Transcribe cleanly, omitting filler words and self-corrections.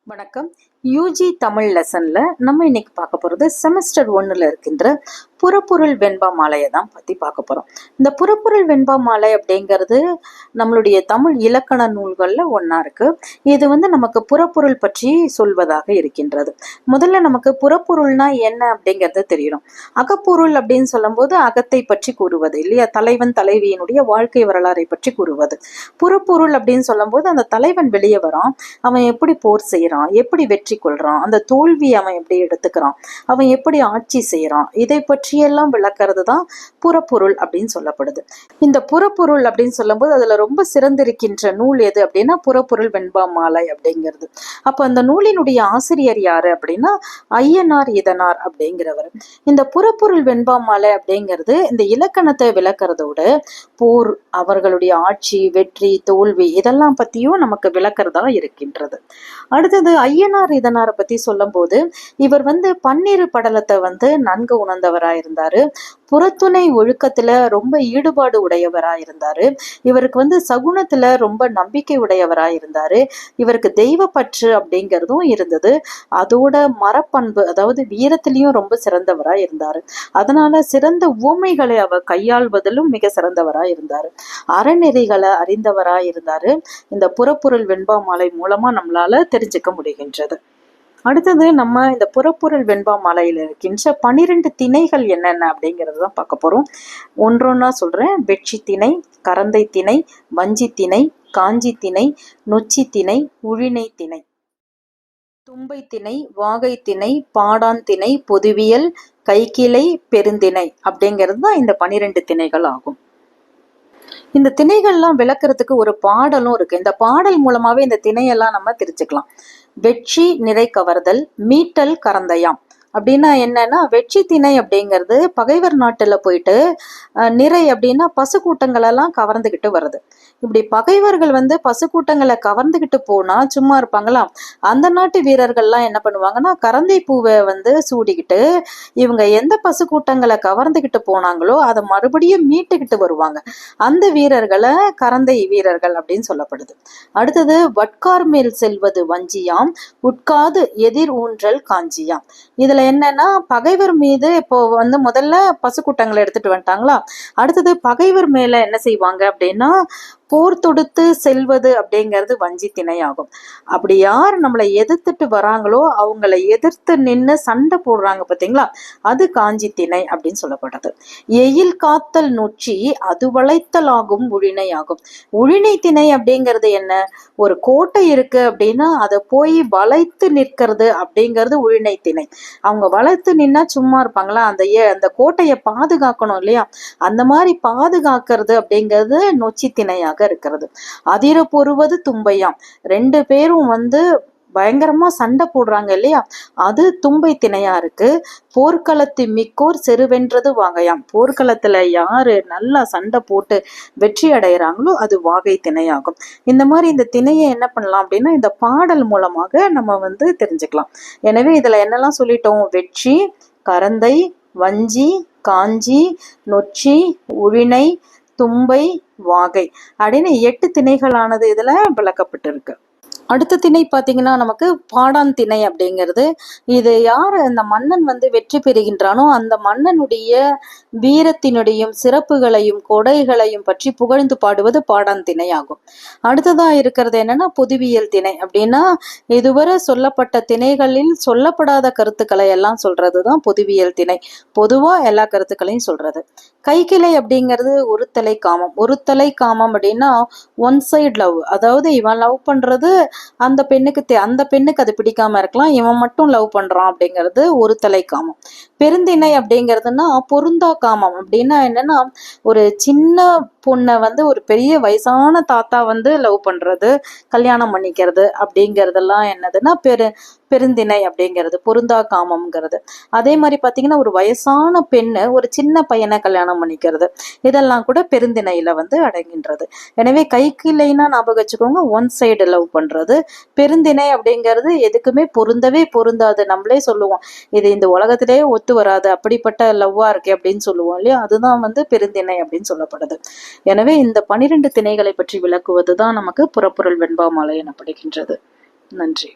வணக்கம். யூஜி தமிழ் லெசன்ல நம்ம இன்னைக்கு பார்க்க போறது செமஸ்டர் 1ல இருக்கின்ற புறப்பொருள் வெண்பா மாலையை தான் பத்தி பார்க்க போறோம். இந்த புறப்பொருள் வெண்பா மாலை அப்படிங்கிறது நம்மளுடைய தமிழ் இலக்கண நூல்கள்ல ஒன்னா இருக்கு. இது நமக்கு புறப்பொருள் பற்றி சொல்வதாக இருக்கின்றது. முதல்ல நமக்கு புறப்பொருள்னா என்ன அப்படிங்கிறது தெரியணும். அகப்பொருள் அப்படின்னு சொல்லும் போது அகத்தை பற்றி கூறுவது இல்லையா, தலைவன் தலைவியினுடைய வாழ்க்கை வரலாறை பற்றி கூறுவது. புறப்பொருள் அப்படின்னு சொல்லும் போது அந்த தலைவன் வெளியே வரான், அவன் எப்படி போர் செய்யறான், எப்படி வெற்றி கொள்றான், அந்த தோல்வி அவன் எப்படி எடுத்துக்கிறான், அவன் எப்படி ஆட்சி செய்யறான், இதை பற்றியெல்லாம் விளக்கிறது தான் புறப்பொருள் அப்படின்னு சொல்லப்படுது. இந்த புறப்பொருள் அப்படின்னு சொல்லும் போது அதுல ரொம்ப சிறந்திருக்கின்ற நூல் எது அப்படின்னா புறப்பொருள் வெண்பா மாலை அப்படிங்கிறது. அப்ப அந்த நூலினுடைய ஆசிரியர் யாரு அப்படின்னா ஐயனார் இதனார் அப்படிங்கிறவர். இந்த புறப்பொருள் வெண்பா மாலை அப்படிங்கிறது இந்த இலக்கணத்தை விளக்கிறதோட போர், அவர்களுடைய ஆட்சி, வெற்றி, தோல்வி இதெல்லாம் பத்தியும் நமக்கு விளக்கிறதா இருக்கின்றது. அடுத்தது ஐயனார் இதனாரை பத்தி சொல்லும் போது இவர் பன்னிரு படலத்தை நன்கு உணர்ந்தவராயிருந்தாரு. புறத்துணை ஒழுக்கத்துல ரொம்ப ஈடுபாடு உடையவராயிருந்தாரு. இவருக்கு சகுனத்துல ரொம்ப நம்பிக்கை உடையவராயிருந்தாரு. இவருக்கு தெய்வ பற்று அப்படிங்கிறதும் இருந்தது. அதோட மரப்பண்பு, அதாவது வீரத்திலையும் ரொம்ப சிறந்தவராய் இருந்தாரு. அதனால சிறந்த உவமைகளை அவர் கையாள்வதிலும் மிக சிறந்தவராய் இருந்தாரு. அறநெறிகளை அறிந்தவராய் இருந்தாரு. இந்த புறப்பொருள் வெண்பா மாலை மூலமா நம்மளால தெரிஞ்சுக்க முடிகின்றது. அடுத்தது நம்ம இந்த புறப்பொருள் வெண்பா மாலையில் இருக்கின்ற 12 திணைகள் என்னென்ன அப்படிங்கிறது தான் பார்க்க போறோம். ஒன்றொன்னா சொல்றேன். வெட்சி திணை, கரந்தை திணை, வஞ்சி திணை, காஞ்சி திணை, நொச்சி திணை, உழினை திணை, தும்பை திணை, வாகை திணை, பாடான் திணை, பொதுவியல், கைக்கிளை, பெருந்திணை அப்படிங்கிறது தான் இந்த 12 திணைகள் ஆகும். இந்த திணைகள்லாம் விளக்குறதுக்கு ஒரு பாடலும் இருக்கு. இந்த பாடல் மூலமாவே இந்த திணையெல்லாம் நம்ம தெரிஞ்சுக்கலாம். வெற்றி நிறை கவர்தல், மீட்டல் கரந்தையாம் அப்படின்னா என்னன்னா, வெற்றி திணை அப்படிங்கிறது பகைவர் நாட்டுல போயிட்டு நிறை அப்படின்னா பசு கூட்டங்களெல்லாம் கவர்ந்துகிட்டு வருது. இப்படி பகைவர்கள் பசு கூட்டங்களை கவர்ந்துகிட்டு போனா சும்மா இருப்பாங்களா? அந்த நாட்டு வீரர்கள்லாம் என்ன பண்ணுவாங்கன்னா கரந்தை பூவை சூடிக்கிட்டு இவங்க எந்த பசு கூட்டங்களை கவர்ந்துகிட்டு போனாங்களோ அதை மறுபடியும் மீட்டுக்கிட்டு வருவாங்க. அந்த வீரர்களை கரந்தை வீரர்கள் அப்படின்னு சொல்லப்படுது. அடுத்தது வட்கார் மேல் செல்வது வஞ்சியாம், உட்காது எதிர் ஊன்றல் காஞ்சியாம். இதுல என்னன்னா பகைவர் மீது இப்போ முதல்ல பசு கூட்டங்களை எடுத்துட்டு வந்துட்டாங்களா, அடுத்தது பகைவர் மேல என்ன செய்வாங்க அப்படின்னா போர் தொடுத்து செல்வது அப்படிங்கிறது வஞ்சி திணை ஆகும். அப்படி யார் நம்மளை எதிர்த்துட்டு வராங்களோ அவங்களை எதிர்த்து நின்று சண்டை போடுறாங்க பார்த்தீங்களா, அது காஞ்சி திணை அப்படின்னு சொல்லப்படுறது. எயில் காத்தல் நொச்சி அது வளைத்தல் ஆகும் உழினை ஆகும். உழினை திணை அப்படிங்கிறது என்ன, ஒரு கோட்டை இருக்கு அப்படின்னா அதை போய் வளைத்து நிற்கிறது அப்படிங்கிறது உழினை திணை. அவங்க வளைத்து நின்னா சும்மா இருப்பாங்களா? அந்த கோட்டையை பாதுகாக்கணும் இல்லையா, அந்த மாதிரி பாதுகாக்கிறது அப்படிங்கிறது நொச்சி திணையாக இருக்கிறது. அதிர பொறுவது தும்பையாம். 2 பேரும் பயங்கரமா சண்டை போடுறாங்க இல்லையா, அது தும்பை திணையா இருக்கு. போர்க்களத்து மிக்கோர் செருவென்றது வாகையாம். போர்க்களத்துல யாரு நல்லா சண்டை போட்டு வெற்றி அடைகிறாங்களோ அது வாகை திணையாகும். இந்த மாதிரி இந்த திணையை என்ன பண்ணலாம் அப்படின்னா இந்த பாடல் மூலமாக நம்ம தெரிஞ்சுக்கலாம். எனவே இதுல என்னெல்லாம் சொல்லிட்டோம், வெற்றி, கரந்தை, வஞ்சி, காஞ்சி, நொச்சி, உழினை, தும்பை, வாகை அப்படின்னு 8 திணைகளானது இதுல விளக்கப்பட்டிருக்கு. அடுத்த திணை பார்த்தீங்கன்னா நமக்கு பாடான் திணை அப்படிங்கிறது. இது யார் அந்த மன்னன் வெற்றி பெறுகின்றானோ அந்த மன்னனுடைய வீரத்தினுடையும் சிறப்புகளையும் கொடைகளையும் பற்றி புகழ்ந்து பாடுவது பாடான் திணை ஆகும். அடுத்ததா இருக்கிறது என்னன்னா பொதுவியல் திணை. அப்படின்னா இதுவரை சொல்லப்பட்ட திணைகளில் சொல்லப்படாத கருத்துக்களை எல்லாம் சொல்றதுதான் பொதுவியல் திணை. பொதுவா எல்லா கருத்துக்களையும் சொல்றது. கைக்கிளை அப்படிங்கிறது ஒருத்தலை காமம். ஒருத்தலை காமம் அப்படின்னா ஒன் சைடு லவ், அதாவது இவன் லவ் பண்றது அந்த பெண்ணுக்கு அது பிடிக்காம இருக்கலாம், இவன் மட்டும் லவ் பண்றான் அப்படிங்கிறது ஒரு தலை காமம். பெருந்திணை அப்படிங்கிறதுனா பொருந்தா காமம். அப்படின்னா என்னன்னா ஒரு சின்ன பொண்ணை ஒரு பெரிய வயசான தாத்தா லவ் பண்றது, கல்யாணம் பண்ணிக்கிறது அப்படிங்கிறதெல்லாம் என்னதுன்னா பெருந்திணை அப்படிங்கிறது, பொருந்தா காமம்ங்கிறது. அதே மாதிரி பாத்தீங்கன்னா ஒரு வயசான பெண்ணு ஒரு சின்ன பையனை கல்யாணம் பண்ணிக்கிறது, இதெல்லாம் கூட பெருந்திணையில அடங்கின்றது. எனவே கைக்கிளைனா ஞாபகம் வச்சுக்கோங்க, ஒன் சைடு லவ் பண்றது. பெருந்திணை அப்படிங்கிறது எதுக்குமே பொருந்தவே பொருந்தாது. நம்மளே சொல்லுவோம் இது இந்த உலகத்திலேயே ஒத்து வராது, அப்படிப்பட்ட லவ்வா இருக்கே அப்படின்னு சொல்லுவோம் இல்லையா, அதுதான் பெருந்திணை அப்படின்னு சொல்லப்படுது. எனவே இந்த 12 திணைகளை பற்றி விளக்குவதுதான் நமக்கு புறப்பொருள் வெண்பா மாலை எனப்படுகின்றது. நன்றி.